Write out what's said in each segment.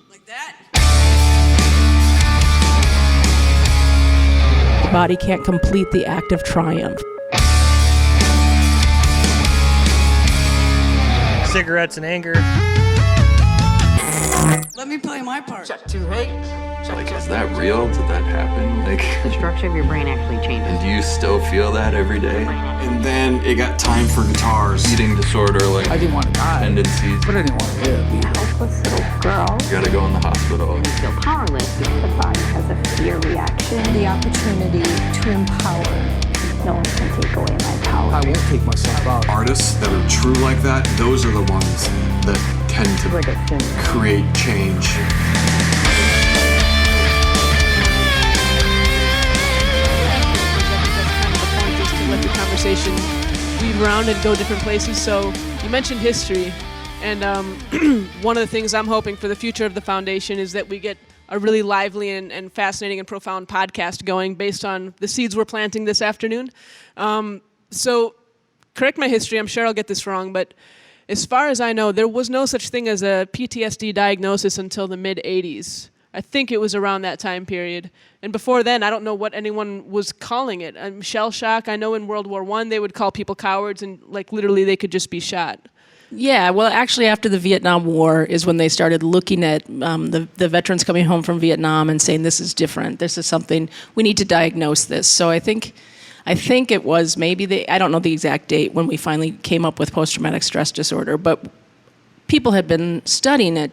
Like that. The body can't complete the act of triumph. Cigarettes and anger. Let me play my part. Check 2, hey. Like, is that real? Did that happen? Like, The structure of your brain actually changes. and do you still feel that every day? And then it got time for guitars. Eating disorder, like I didn't want to die, tendencies. but I didn't want to live. Helpless little girl. You gotta go in the hospital. You feel powerless because the body has a fear reaction. The opportunity to empower. No one can take away my power. I won't take myself out. Artists that are true like that, those are the ones that tend to Prediction. create change. Let the conversation weave around and go different places. So you mentioned history, and one of the things I'm hoping for the future of the foundation is that we get a really lively and fascinating and profound podcast going based on the seeds we're planting this afternoon. So correct my history, I'm sure I'll get this wrong, but as far as I know, there was no such thing as a PTSD diagnosis until the mid-'80s. I think it was around that time period. And before then, I don't know what anyone was calling it. Shell shock, I know in World War I, they would call people cowards and like literally they could just be shot. Yeah, well, actually, after the Vietnam War is when they started looking at the veterans coming home from Vietnam and saying, this is different. This is something, we need to diagnose this. So I think it was maybe, I don't know the exact date when we finally came up with post-traumatic stress disorder, but people had been studying it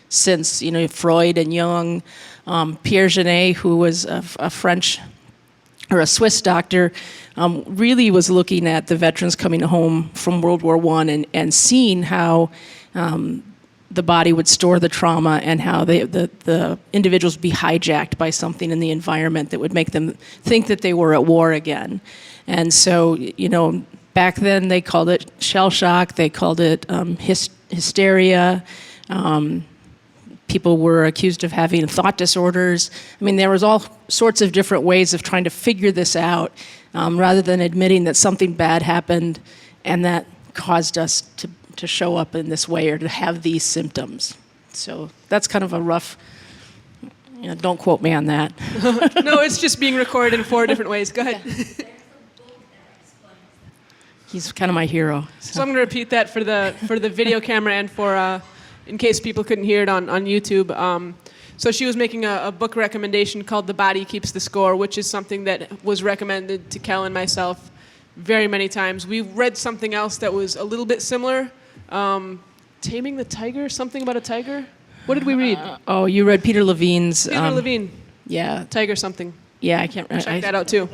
since, Freud and Jung, Pierre Genet, who was a French or a Swiss doctor, really was looking at the veterans coming home from World War I and seeing how the body would store the trauma and how the individuals would be hijacked by something in the environment that would make them think that they were at war again. And so, back then they called it shell shock, they called it hysteria. People were accused of having thought disorders. I mean, there was all sorts of different ways of trying to figure this out rather than admitting that something bad happened and that caused us to show up in this way or to have these symptoms. So that's kind of a rough, don't quote me on that. No, it's just being recorded in 4 different ways. Go ahead. He's kind of my hero. So I'm going to repeat that for the video camera and for... in case people couldn't hear it on YouTube. So she was making a book recommendation called The Body Keeps the Score, which is something that was recommended to Kel and myself very many times. We read something else that was a little bit similar. Taming the Tiger, something about a tiger? What did we read? You read Peter Levine's... Peter Levine. Yeah. Tiger something. Yeah, I can't... Check that out too.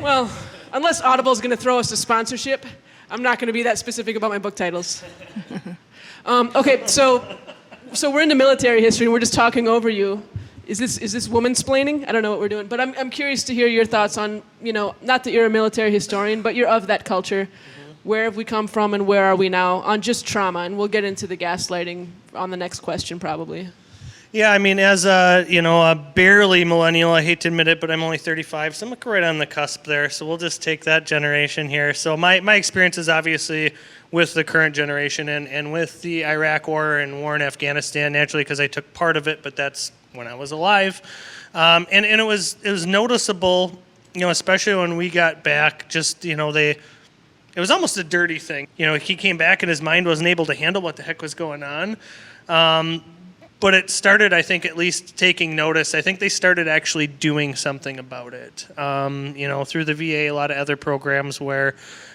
Well, unless Audible's going to throw us a sponsorship, I'm not going to be that specific about my book titles. Okay, so we're into military history and we're just talking over you. Is this woman-splaining? I don't know what we're doing, but I'm curious to hear your thoughts on, not that you're a military historian, but you're of that culture. Mm-hmm. Where have we come from and where are we now on just trauma? And we'll get into the gaslighting on the next question probably. Yeah, I mean, as a barely millennial, I hate to admit it, but I'm only 35, so I'm right on the cusp there. So we'll just take that generation here. So my experience is obviously with the current generation and with the Iraq War and war in Afghanistan, naturally, because I took part of it, but that's when I was alive. And it was noticeable, especially when we got back, just, it was almost a dirty thing. He came back and his mind wasn't able to handle what the heck was going on. But it started, I think, at least taking notice. I think they started actually doing something about it. Through the VA, a lot of other programs where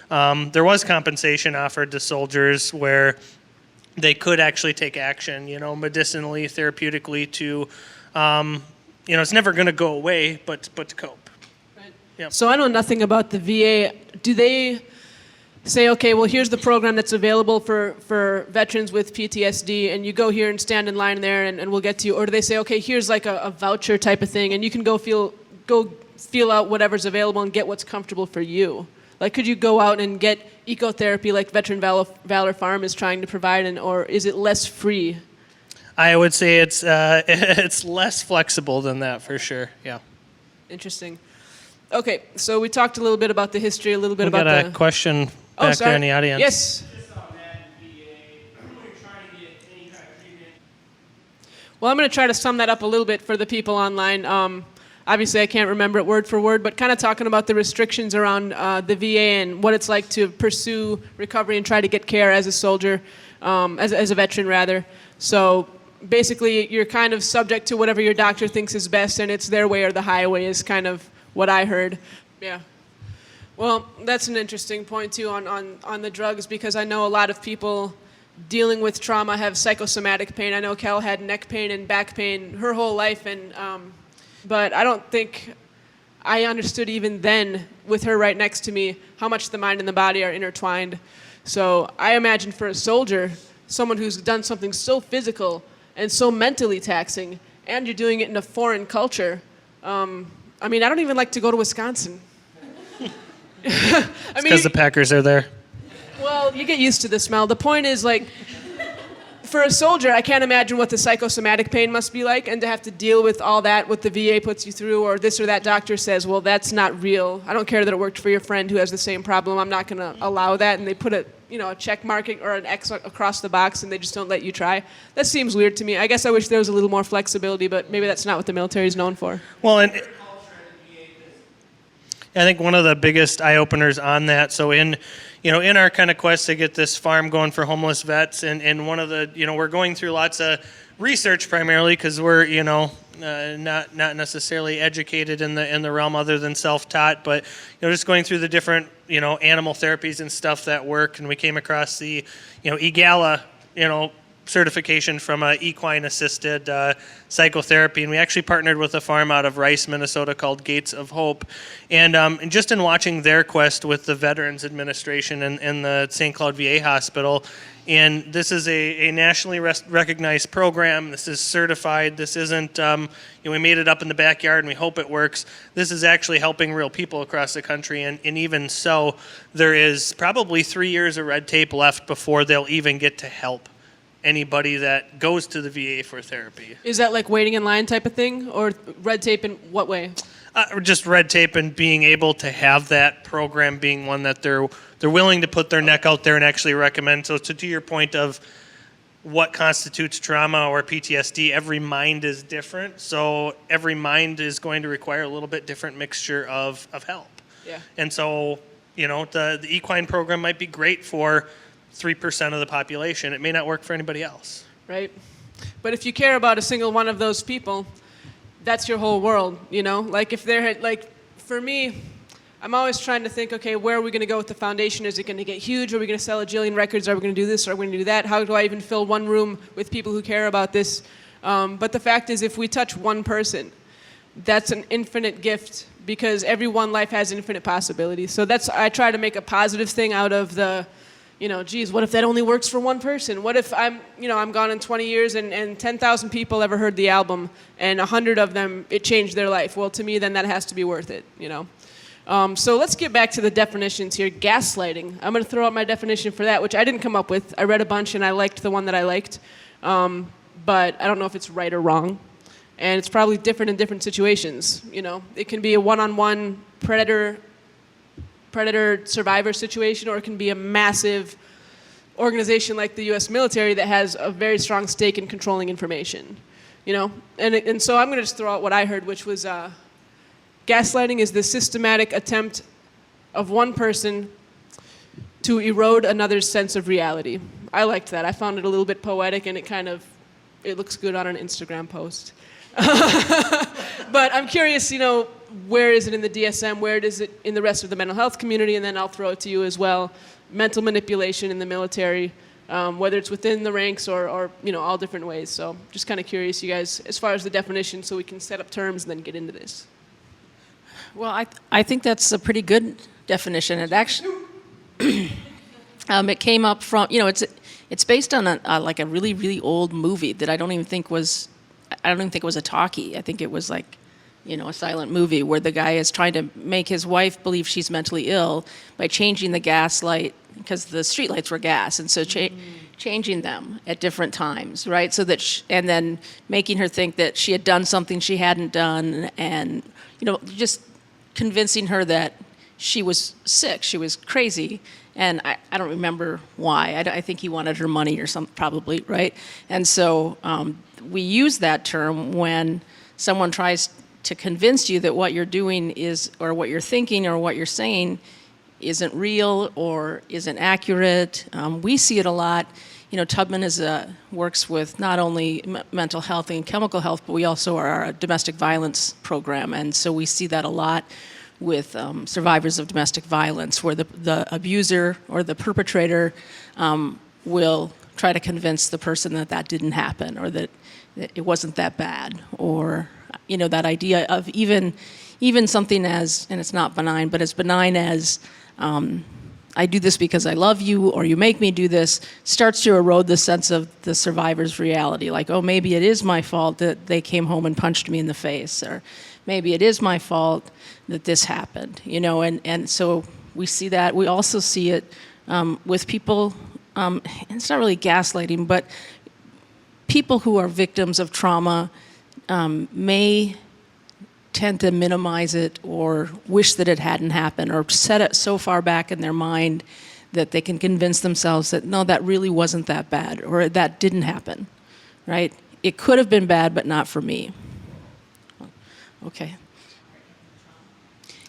there was compensation offered to soldiers where they could actually take action, medicinally, therapeutically to, it's never going to go away, but to cope. Right. Yep. So I know nothing about the VA. Do they say, okay, well, here's the program that's available for veterans with PTSD, and you go here and stand in line there, and we'll get to you? Or do they say, okay, here's like a voucher type of thing, and you can go feel out whatever's available and get what's comfortable for you? Like, could you go out and get ecotherapy like Veteran Valor Farm is trying to provide, or is it less free? I would say it's less flexible than that for sure. Yeah. Interesting. Okay, so we talked a little bit about the history, a little bit We about got a question back there in the audience. Yes. Just on that VA Well, I'm going to try to sum that up a little bit for the people online. Obviously, I can't remember it word for word, but kind of talking about the restrictions around the VA and what it's like to pursue recovery and try to get care as a soldier, as a veteran, rather. So basically, you're kind of subject to whatever your doctor thinks is best, and it's their way or the highway is kind of what I heard. Yeah. Well, that's an interesting point, too, on the drugs, because I know a lot of people dealing with trauma have psychosomatic pain. I know Kel had neck pain and back pain her whole life, and but I don't think I understood even then, with her right next to me, how much the mind and the body are intertwined. So I imagine for a soldier, someone who's done something so physical and so mentally taxing, and you're doing it in a foreign culture. I mean, I don't even like to go to Wisconsin. Because the Packers are there. Well, you get used to the smell. The point is, like, for a soldier, I can't imagine what the psychosomatic pain must be like, and to have to deal with all that, what the VA puts you through, or this or that doctor says, well, that's not real. I don't care that it worked for your friend who has the same problem. I'm not going to allow that. And they put a check marking or an X across the box, and they just don't let you try. That seems weird to me. I guess I wish there was a little more flexibility, but maybe that's not what the military is known for. Well, and I think one of the biggest eye-openers on that, so in our kind of quest to get this farm going for homeless vets, and one of the, we're going through lots of research primarily because we're, not necessarily educated in the realm other than self-taught, but, just going through the different, animal therapies and stuff that work, and we came across the, EGALA, certification from equine-assisted psychotherapy, and we actually partnered with a farm out of Rice, Minnesota called Gates of Hope, and just in watching their quest with the Veterans Administration and the St. Cloud VA Hospital, and this is a nationally recognized program. This is certified. This isn't, we made it up in the backyard and we hope it works. This is actually helping real people across the country, and even so, there is probably 3 years of red tape left before they'll even get to help anybody that goes to the VA for therapy. Is that like waiting in line type of thing, or red tape in what way? Just red tape and being able to have that program being one that they're willing to put their neck out there and actually recommend. So to your point of what constitutes trauma or PTSD, every mind is different. So every mind is going to require a little bit different mixture of help. Yeah. And so, the equine program might be great for 3% of the population. It may not work for anybody else. Right. But if you care about a single one of those people, that's your whole world, Like if they're, like, for me, I'm always trying to think, okay, where are we going to go with the foundation? Is it going to get huge? Are we going to sell a jillion records? Are we going to do this? Are we going to do that? How do I even fill one room with people who care about this? But the fact is, if we touch one person, that's an infinite gift, because every one life has infinite possibilities. So I try to make a positive thing out of the, geez, what if that only works for one person? What if I'm gone in 20 years and 10,000 people ever heard the album and 100 of them, it changed their life? Well, to me, then that has to be worth it, So let's get back to the definitions here. Gaslighting. I'm going to throw out my definition for that, which I didn't come up with. I read a bunch and I liked the one that I liked. But I don't know if it's right or wrong. And it's probably different in different situations. It can be a one-on-one predator-survivor situation, or it can be a massive organization like the U.S. military that has a very strong stake in controlling information, And so I'm going to just throw out what I heard, which was gaslighting is the systematic attempt of one person to erode another's sense of reality. I liked that. I found it a little bit poetic, and it looks good on an Instagram post. But I'm curious, where is it in the DSM? Where is it in the rest of the mental health community? And then I'll throw it to you as well. Mental manipulation in the military, whether it's within the ranks or all different ways. So just kind of curious, you guys, as far as the definition, so we can set up terms and then get into this. Well, I think that's a pretty good definition. It actually it came up from, it's based on a really, really old movie that I don't even think was a talkie. I think it was like, a silent movie where the guy is trying to make his wife believe she's mentally ill by changing the gas light, because the street lights were gas, and so changing them at different times, right? So that and then making her think that she had done something she hadn't done, and just convincing her that she was sick, she was crazy, and I don't remember why. I think he wanted her money or something, probably, right? And so we use that term when someone tries to convince you that what you're doing is, or what you're thinking or what you're saying isn't real or isn't accurate. We see it a lot. You know, Tubman works with not only mental health and chemical health, but we also are a domestic violence program. And so we see that a lot with survivors of domestic violence, where the abuser or the perpetrator will try to convince the person that that didn't happen, or that it wasn't that bad, or, you know, that idea of even something as, and it's not benign, but as benign as, I do this because I love you, or you make me do this, starts to erode the sense of the survivor's reality. Like, oh, maybe it is my fault that they came home and punched me in the face, or maybe it is my fault that this happened, you know, and so we see that. We also see it with people, it's not really gaslighting, but people who are victims of trauma may tend to minimize it or wish that it hadn't happened, or set it so far back in their mind that they can convince themselves that, no, that really wasn't that bad, or that didn't happen, right? It could have been bad, but not for me. Okay.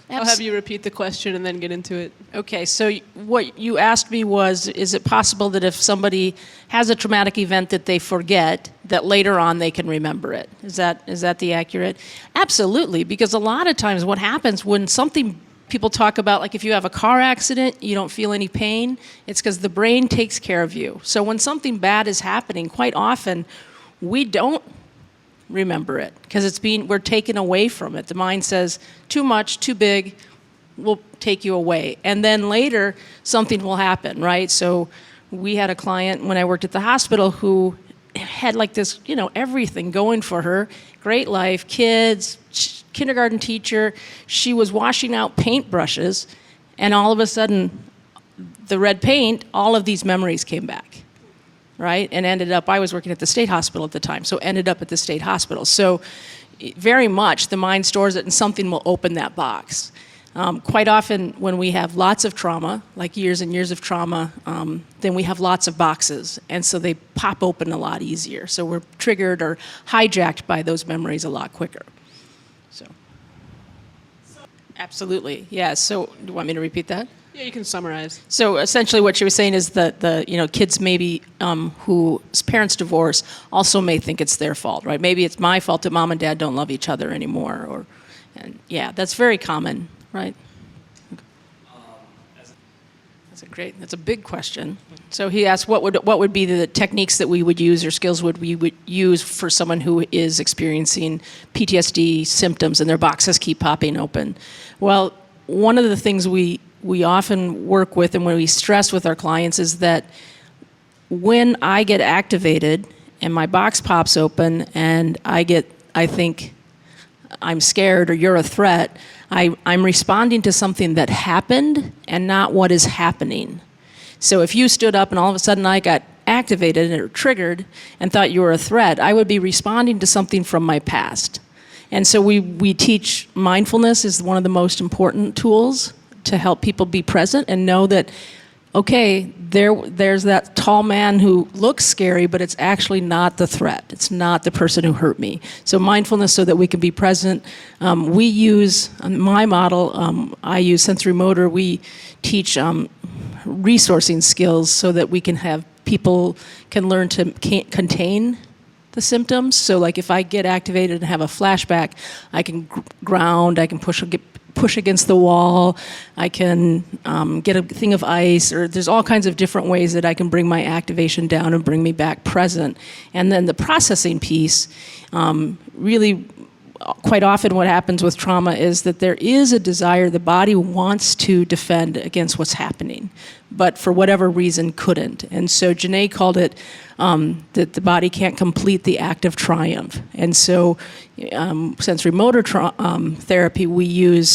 I'll have you repeat the question and then get into it. Okay, so what you asked me was, is it possible that if somebody has a traumatic event that they forget, that later on they can remember it? Is that the accurate? Absolutely, because a lot of times what happens when something people talk about, like if you have a car accident, you don't feel any pain, it's because the brain takes care of you. So when something bad is happening, quite often we don't remember it because we're taken away from it. The mind says, too much, too big, we'll take you away. And then later, something will happen, right? So we had a client when I worked at the hospital who had like this, you know, everything going for her, great life, kids, kindergarten teacher. She was washing out paintbrushes, and all of a sudden, the red paint, all of these memories came back. Right, and ended up, I was working at the state hospital at the time, so ended up at the state hospital. So very much the mind stores it and something will open that box. Quite often when we have lots of trauma, like years and years of trauma, then we have lots of boxes, and so they pop open a lot easier. So we're triggered or hijacked by those memories a lot quicker. So, absolutely, yeah. So do you want me to repeat that? Yeah, you can summarize. So essentially what she was saying is that the kids maybe whose parents divorce also may think it's their fault, right? Maybe it's my fault that mom and dad don't love each other anymore, and yeah, that's very common, right? That's a big question. So he asked what would be the techniques that we would use or skills we would use for someone who is experiencing PTSD symptoms and their boxes keep popping open. Well, one of the things we often work with and when we stress with our clients is that when I get activated and my box pops open and I think I'm scared or you're a threat, I'm responding to something that happened and not what is happening. So if you stood up and all of a sudden I got activated or triggered and thought you were a threat, I would be responding to something from my past. And so we teach mindfulness is one of the most important tools to help people be present and know that, okay, there's that tall man who looks scary, but it's actually not the threat. It's not the person who hurt me. So mindfulness so that we can be present. We use, my model, I use sensory motor. We teach resourcing skills so that we can have people can learn to contain the symptoms. So like if I get activated and have a flashback, I can ground, I can push against the wall, I can get a thing of ice, or there's all kinds of different ways that I can bring my activation down and bring me back present. And then the processing piece, really quite often what happens with trauma is that there is a desire, the body wants to defend against what's happening, but for whatever reason couldn't. And so Janae called it that the body can't complete the act of triumph. And so sensory motor therapy, we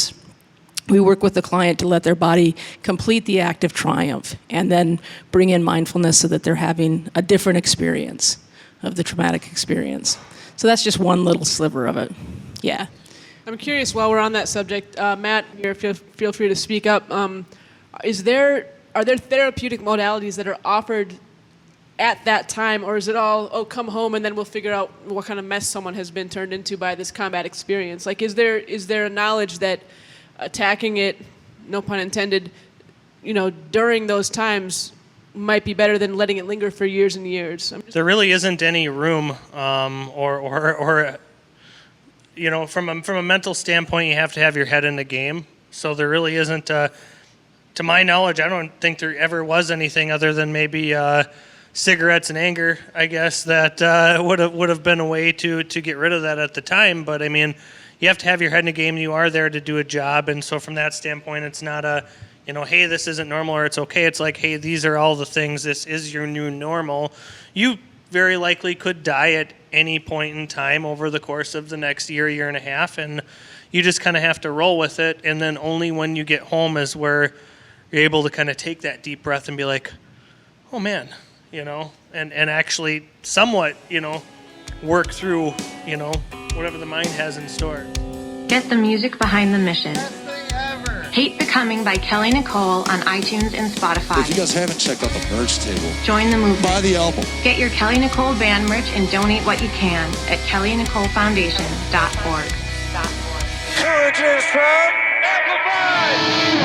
work with the client to let their body complete the act of triumph and then bring in mindfulness so that they're having a different experience of the traumatic experience. So that's just one little sliver of it. Yeah. I'm curious, while we're on that subject, Matt, here, feel free to speak up. Are there therapeutic modalities that are offered at that time, or is it all, come home and then we'll figure out what kind of mess someone has been turned into by this combat experience? Like, is there a knowledge that attacking it, no pun intended, during those times might be better than letting it linger for years and years? There really isn't any room, or from a mental standpoint, you have to have your head in the game. So there really isn't, to my knowledge, I don't think there ever was anything other than maybe cigarettes and anger, I guess, that would have been a way to get rid of that at the time. But I mean, you have to have your head in the game. You are there to do a job, and so from that standpoint, it's not a, hey, this isn't normal or it's okay. It's like, hey, these are all the things. This is your new normal. You very likely could die at any point in time over the course of the next year and a half, and you just kind of have to roll with it. And then only when you get home is where you're able to kind of take that deep breath and be like, oh man, and actually somewhat, work through, whatever the mind has in store. Get the music behind the mission. Hate Becoming by Kelly Nicole on iTunes and Spotify. If you guys haven't checked out the merch table, join the movement. Buy the album. Get your Kelly Nicole band merch and donate what you can at kellynicolefoundation.org. Courage is from Amplified!